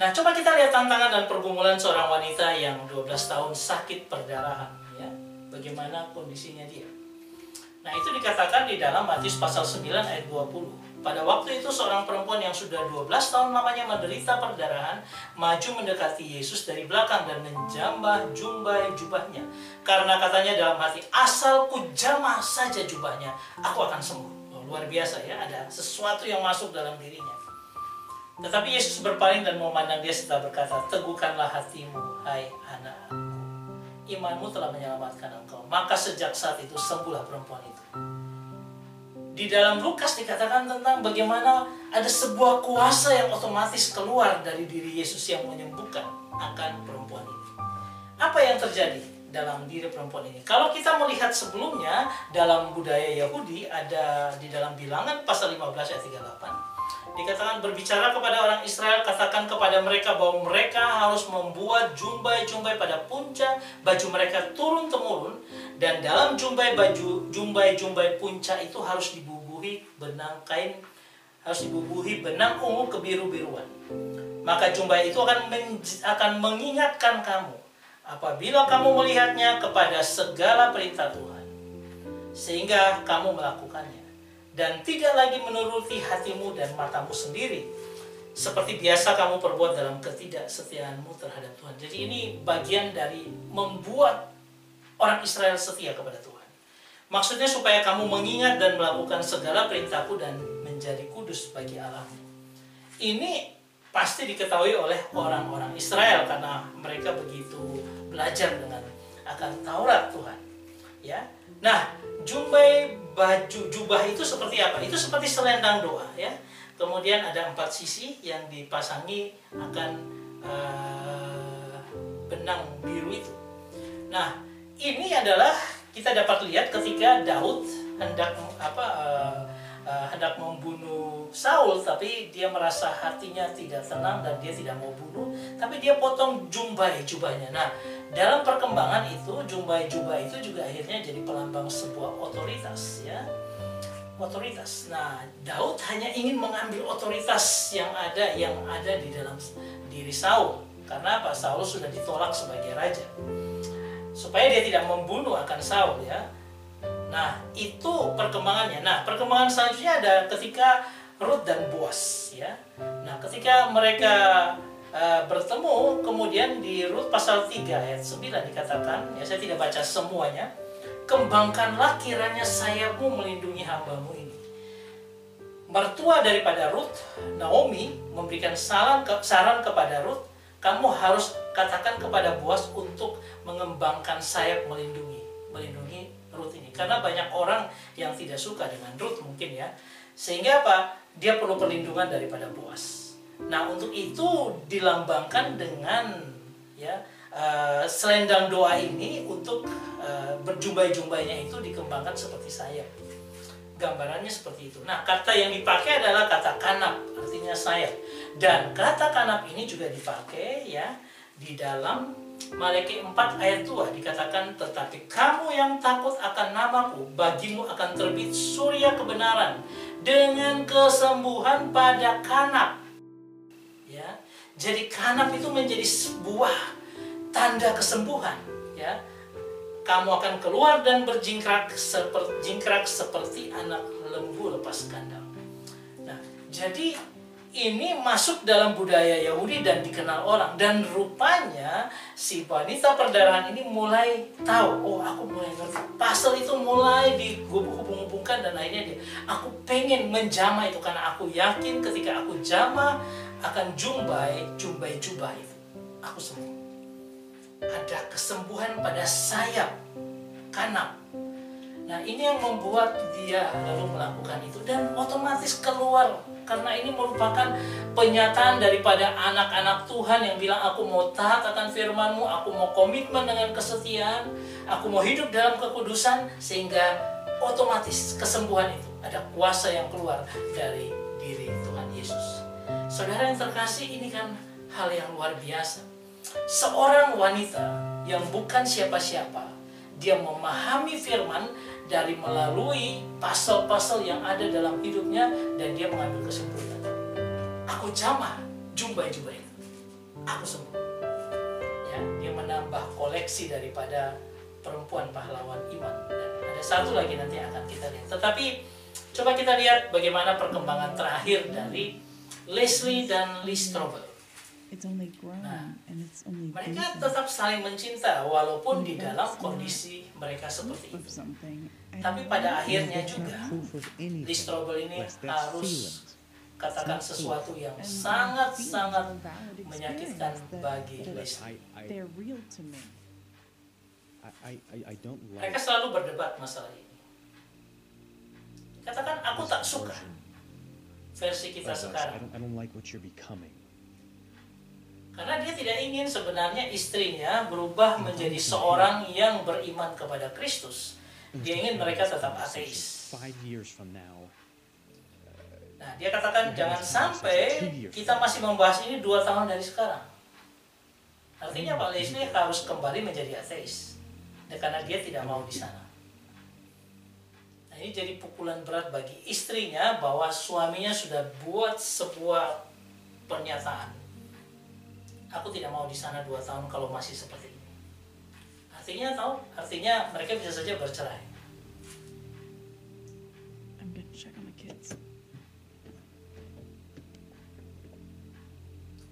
Nah, coba kita lihat tantangan dan pergumulan seorang wanita yang 12 tahun sakit perdarahan, ya. Bagaimana kondisinya dia? Nah, itu dikatakan di dalam Matius pasal 9 ayat 20. Pada waktu itu seorang perempuan yang sudah 12 tahun lamanya menderita perdarahan maju mendekati Yesus dari belakang dan menjambah jumbai jubahnya. Karena katanya dalam hati, asal ku jamah saja jubahnya, aku akan sembuh. Oh, luar biasa ya, ada sesuatu yang masuk dalam dirinya. Tetapi Yesus berpaling dan memandang dia serta berkata, teguhkanlah hatimu, hai anakku. Imanmu telah menyelamatkan engkau. Maka sejak saat itu sembuhlah perempuan itu. Di dalam Lukas dikatakan tentang bagaimana ada sebuah kuasa yang otomatis keluar dari diri Yesus yang menyembuhkan akan perempuan ini. Apa yang terjadi dalam diri perempuan ini? Kalau kita melihat sebelumnya dalam budaya Yahudi, ada di dalam Bilangan pasal 15 ayat 38, dikatakan berbicara kepada orang Israel, katakan kepada mereka bahwa mereka harus membuat jumbai-jumbai pada punca baju mereka turun-temurun, dan dalam jumbai-jumbai punca itu harus dibubuhi benang kain, harus dibubuhi benang ungu kebiru-biruan. Maka jumbai itu akan mengingatkan kamu apabila kamu melihatnya kepada segala perintah Tuhan, sehingga kamu melakukannya, dan tidak lagi menuruti hatimu dan matamu sendiri, seperti biasa kamu perbuat dalam ketidaksetiaanmu terhadap Tuhan. Jadi ini bagian dari membuat orang Israel setia kepada Tuhan. Maksudnya supaya kamu mengingat dan melakukan segala perintahku dan menjadi kudus bagi Allahmu. Ini pasti diketahui oleh orang-orang Israel karena mereka begitu belajar dengan akan Taurat Tuhan. Ya. Nah, jubah itu seperti apa? Itu seperti selendang doa, ya. Kemudian ada 4 sisi yang dipasangi akan benang biru itu. Nah, ini adalah kita dapat lihat ketika Daud hendak membunuh Saul, tapi dia merasa hatinya tidak tenang dan dia tidak mau bunuh, tapi dia potong jubahnya. Nah, dalam perkembangan itu jubah itu juga akhirnya jadi pelambang sebuah otoritas, ya. Otoritas. Nah, Daud hanya ingin mengambil otoritas yang ada di dalam diri Saul. Karena apa? Saul sudah ditolak sebagai raja. Supaya dia tidak membunuh akan Saul, ya. Nah, itu perkembangannya. Nah, perkembangan selanjutnya ada ketika Rut dan Boaz, ya. Nah, ketika mereka bertemu, kemudian di Rut pasal 3 ayat 9 dikatakan, ya, saya tidak baca semuanya, kembangkanlah kiranya sayapmu melindungi hambamu ini. Mertua daripada Rut, Naomi, memberikan saran kepada Rut, kamu harus katakan kepada Boaz untuk mengembangkan sayap melindungi Rut ini. Karena banyak orang yang tidak suka dengan Rut mungkin, ya. Sehingga apa? Dia perlu perlindungan daripada Boaz. Nah, untuk itu dilambangkan dengan, ya, selendang doa ini untuk berjumbai-jumbainya itu dikembangkan seperti sayap. Gambarannya seperti itu. Nah, kata yang dipakai adalah kata kanap, artinya sayap. Dan kata kanap ini juga dipakai, ya, di dalam Malaki 4 ayat 2 dikatakan, tetapi kamu yang takut akan namaku, bagimu akan terbit surya kebenaran dengan kesembuhan pada kanap. Ya, jadi kanap itu menjadi sebuah tanda kesembuhan, ya. Kamu akan keluar dan berjingkrak seperti anak lembu lepas kandang. Nah, jadi ini masuk dalam budaya Yahudi dan dikenal orang. Dan rupanya si wanita perdarahan ini mulai tahu, oh, aku mulai ngerti. Pasal itu mulai dihubung-hubungkan dan akhirnya aku pengen menjamah itu karena aku yakin ketika aku jamah akan jumbai jubah itu, aku sembuh. Ada kesembuhan pada sayap kanap. Nah, ini yang membuat dia lalu melakukan itu dan otomatis keluar. Karena ini merupakan penyataan daripada anak-anak Tuhan yang bilang, aku mau taat akan firman-Mu, aku mau komitmen dengan kesetiaan, aku mau hidup dalam kekudusan, sehingga otomatis kesembuhan itu ada kuasa yang keluar dari diri Tuhan Yesus. Saudara yang terkasih, ini kan hal yang luar biasa. Seorang wanita yang bukan siapa-siapa, dia memahami firman dari melalui pasal-pasal yang ada dalam hidupnya dan dia mengambil kesimpulan. Aku jamah jumbai itu. aku sembuh. Ya, dia menambah koleksi daripada perempuan pahlawan iman. Dan ada satu lagi nanti akan kita lihat. Tetapi coba kita lihat bagaimana perkembangan terakhir dari Leslie dan Lee Strobel. Nah, mereka tetap saling mencinta walaupun di dalam kondisi mereka seperti itu. Tapi pada akhirnya juga Lee Strobel ini harus katakan sesuatu yang sangat-sangat menyakitkan bagi Leslie. Mereka selalu berdebat masalah ini. Katakan aku tak suka versi kita sekarang. Karena dia tidak ingin sebenarnya istrinya berubah menjadi seorang yang beriman kepada Kristus. Dia ingin mereka tetap ateis. Nah, dia katakan jangan sampai kita masih membahas ini 2 tahun dari sekarang. Artinya Pak Leslie harus kembali menjadi ateis. Karena dia tidak mau di sana. Nah, ini jadi pukulan berat bagi istrinya bahwa suaminya sudah buat sebuah pernyataan. Aku tidak mau di sana 2 tahun kalau masih seperti ini. Artinya mereka bisa saja bercerai.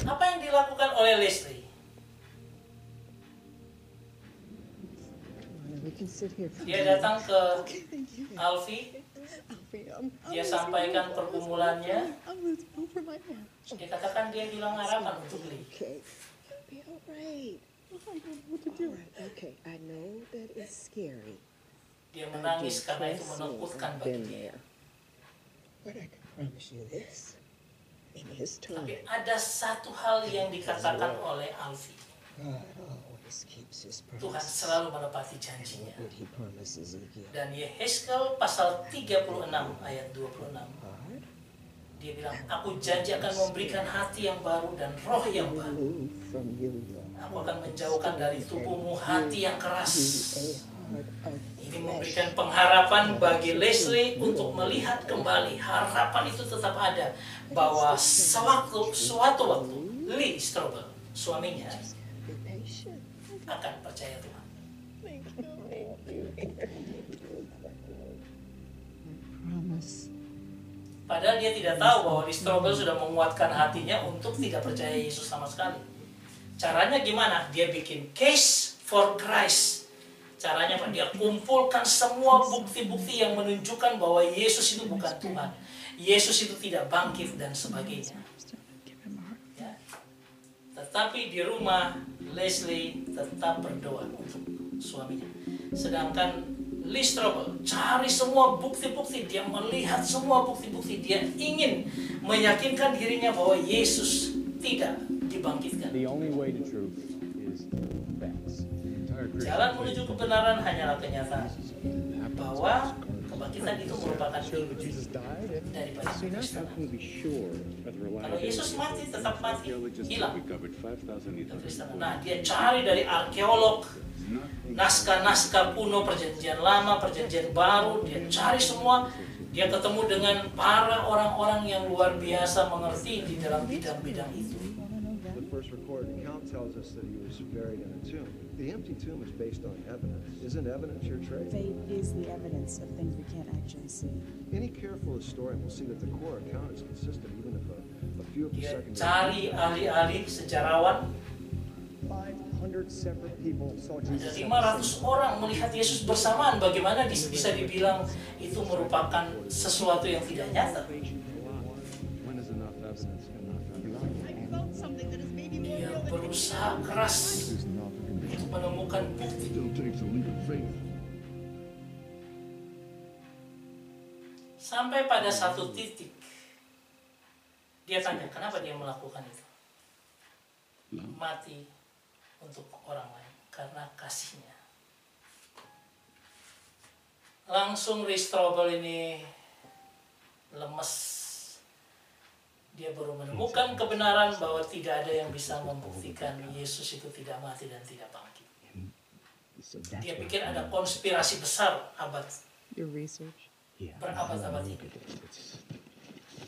Apa yang dilakukan oleh Leslie? Dia datang ke Alfie. Dia sampaikan pergumulannya. Dia katakan dia bilang harapan untuk Lee. Dia menangis karena itu menakutkan bagi dia. Tapi ada satu hal yang dikatakan oleh Alfie. Tuhan selalu menepati janjinya. Dan Yehezkel pasal 36 ayat 26. Dia bilang, aku janji akan memberikan hati yang baru dan roh yang baru. Aku akan menjauhkan dari tubuhmu hati yang keras. Ini memberikan pengharapan bagi Leslie untuk melihat kembali. Harapan itu tetap ada. Bahwa suatu waktu, Lee Strobel, suaminya, akan percaya Tuhan. Padahal dia tidak tahu bahwa Lee Strobel sudah menguatkan hatinya untuk tidak percaya Yesus sama sekali. Caranya gimana? Dia bikin case for Christ. Caranya apa? Dia kumpulkan semua bukti-bukti yang menunjukkan bahwa Yesus itu bukan Tuhan. Yesus itu tidak bangkit dan sebagainya. Ya. Tetapi di rumah Leslie tetap berdoa untuk suaminya. Sedangkan Lee Strobel cari semua bukti-bukti, dia melihat semua bukti-bukti, dia ingin meyakinkan dirinya bahwa Yesus tidak dibangkitkan. Jalan menuju kebenaran hanyalah kenyataan bahwa kebangkitan itu merupakan ilusi daripada kekristenan. Kalau Yesus mati, tetap mati, hilang kekristenan. Nah, dia cari dari arkeolog, naskah-naskah kuno, perjanjian lama, perjanjian baru, dia cari semua. Dia ketemu dengan para orang-orang yang luar biasa mengerti di dalam bidang-bidang itu. First recorded account tells us that he was buried in a tomb. The empty tomb is based on evidence. Isn't evidence your trade? Faith is the evidence of things we can't actually see. Any careful historian will see that the core account is consistent, even if a few of the Dia secondary. cari ahli-ahli sejarawan. 500 separate people saw Ada Jesus. 500 orang melihat Yesus bersamaan. Bagaimana bisa dibilang itu merupakan sesuatu yang tidak nyata? When is enough evidence enough evidence? Dia berusaha keras untuk menemukan bukti. Sampai pada satu titik, dia tanya, kenapa dia melakukan itu? Mati untuk orang lain, karena kasihnya. Langsung Lee Strobel ini lemes. Dia baru menemukan kebenaran bahwa tidak ada yang bisa membuktikan Yesus itu tidak mati dan tidak bangkit. Dia pikir ada konspirasi besar abad berabad-abad ini.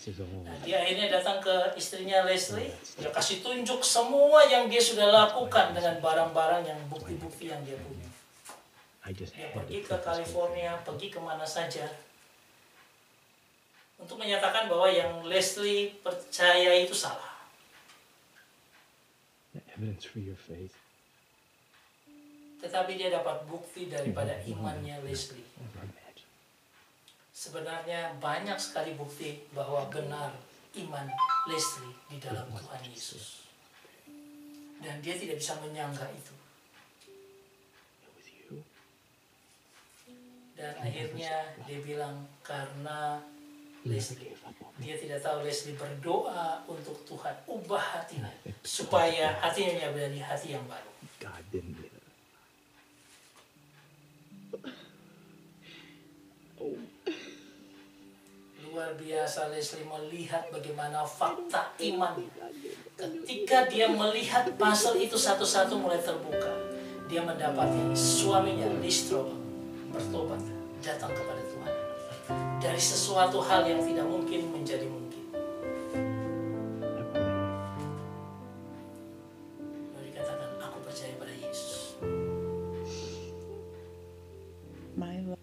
Nah, dia akhirnya datang ke istrinya Leslie. Dia kasih tunjuk semua yang dia sudah lakukan dengan barang-barang yang bukti-bukti yang dia punya. Dia pergi ke California, pergi kemana saja, untuk menyatakan bahwa yang Leslie percaya itu salah. Tetapi dia dapat bukti daripada imannya Leslie. Sebenarnya banyak sekali bukti bahwa benar iman Leslie di dalam Tuhan Yesus. Dan dia tidak bisa menyangka itu. Dan akhirnya dia bilang karena Leslie, dia tidak tahu Leslie berdoa untuk Tuhan, ubah hatinya supaya hatinya menjadi hati yang baru. Luar biasa Leslie melihat bagaimana fakta iman. Ketika dia melihat pasal itu satu-satu mulai terbuka, dia mendapati suaminya Listro bertobat, datang kepada Tuhan. Dari sesuatu hal yang tidak mungkin menjadi mungkin. Lalu dikatakan, aku percaya pada Yesus. My love.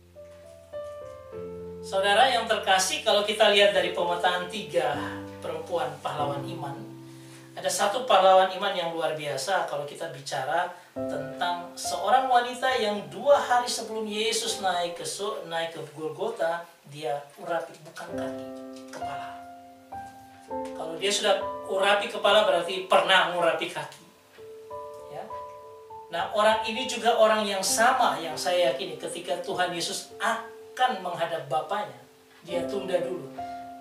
Saudara yang terkasih, kalau kita lihat dari pemetaan 3 perempuan pahlawan iman, ada satu pahlawan iman yang luar biasa kalau kita bicara tentang seorang wanita yang 2 hari sebelum Yesus naik ke Golgota, dia urapi bukan kaki, kepala. Kalau dia sudah urapi kepala berarti pernah mengurapi kaki. Ya. Nah, orang ini juga orang yang sama yang saya yakini ketika Tuhan Yesus akan menghadap Bapaknya, dia tunda dulu,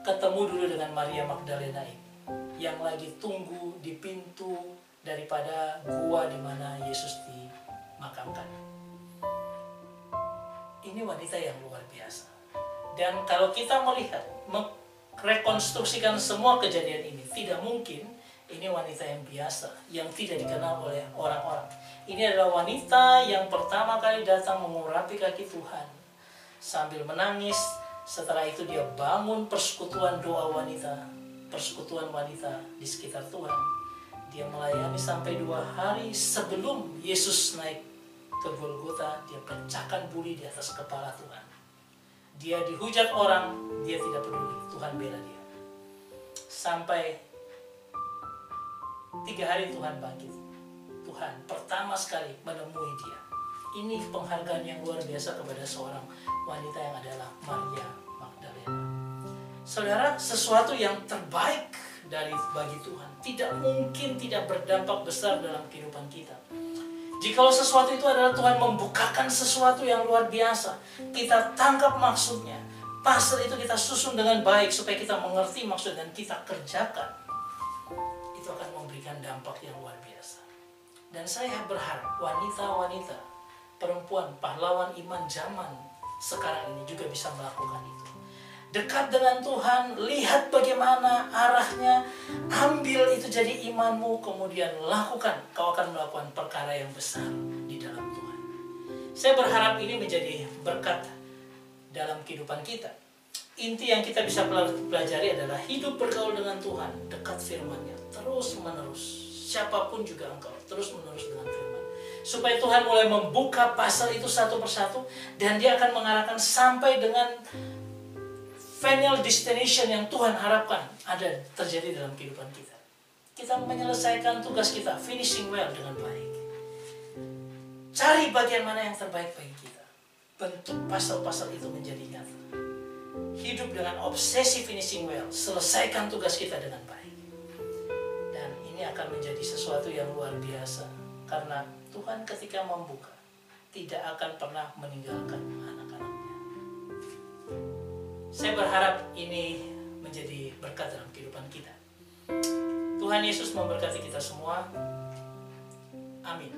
ketemu dulu dengan Maria Magdalena ini, yang lagi tunggu di pintu daripada gua di mana Yesus dimakamkan. Ini wanita yang luar biasa. Dan kalau kita melihat, merekonstruksikan semua kejadian ini, tidak mungkin ini wanita yang biasa, yang tidak dikenal oleh orang-orang. Ini adalah wanita yang pertama kali datang mengurapi kaki Tuhan sambil menangis. Setelah itu dia bangun persekutuan doa wanita, persekutuan wanita di sekitar Tuhan. Dia melayani sampai 2 hari sebelum Yesus naik ke Golgota. Dia pecahkan buli di atas kepala Tuhan. Dia dihujat orang, dia tidak peduli. Tuhan bela dia. Sampai 3 hari Tuhan bangkit. Tuhan pertama sekali menemui dia. Ini penghargaan yang luar biasa kepada seorang wanita yang adalah Maria Magdalena. Saudara, sesuatu yang terbaik bagi Tuhan tidak mungkin tidak berdampak besar dalam kehidupan kita. Jikalau sesuatu itu adalah Tuhan membukakan sesuatu yang luar biasa, kita tangkap maksudnya, pasal itu kita susun dengan baik supaya kita mengerti maksud dan kita kerjakan, itu akan memberikan dampak yang luar biasa. Dan saya berharap wanita-wanita, perempuan pahlawan iman zaman sekarang ini juga bisa melakukan itu. Dekat dengan Tuhan, lihat bagaimana arahnya, ambil itu jadi imanmu, kemudian lakukan. Kau akan melakukan perkara yang besar di dalam Tuhan. Saya berharap ini menjadi berkat dalam kehidupan kita. Inti yang kita bisa pelajari adalah hidup bergaul dengan Tuhan, dekat firman-Nya, terus menerus. Siapapun juga engkau, terus menerus dengan firman. Supaya Tuhan mulai membuka pasal itu satu persatu, dan dia akan mengarahkan sampai dengan final destination yang Tuhan harapkan ada terjadi dalam kehidupan kita. Kita menyelesaikan tugas kita, finishing well dengan baik. Cari bagian mana yang terbaik bagi kita. Bentuk pasal-pasal itu menjadi nyata. Hidup dengan obsesi finishing well, selesaikan tugas kita dengan baik. Dan ini akan menjadi sesuatu yang luar biasa. Karena Tuhan ketika membuka, tidak akan pernah meninggalkan anak-anaknya. Saya berharap ini menjadi berkat dalam kehidupan kita. Tuhan Yesus memberkati kita semua. Amin.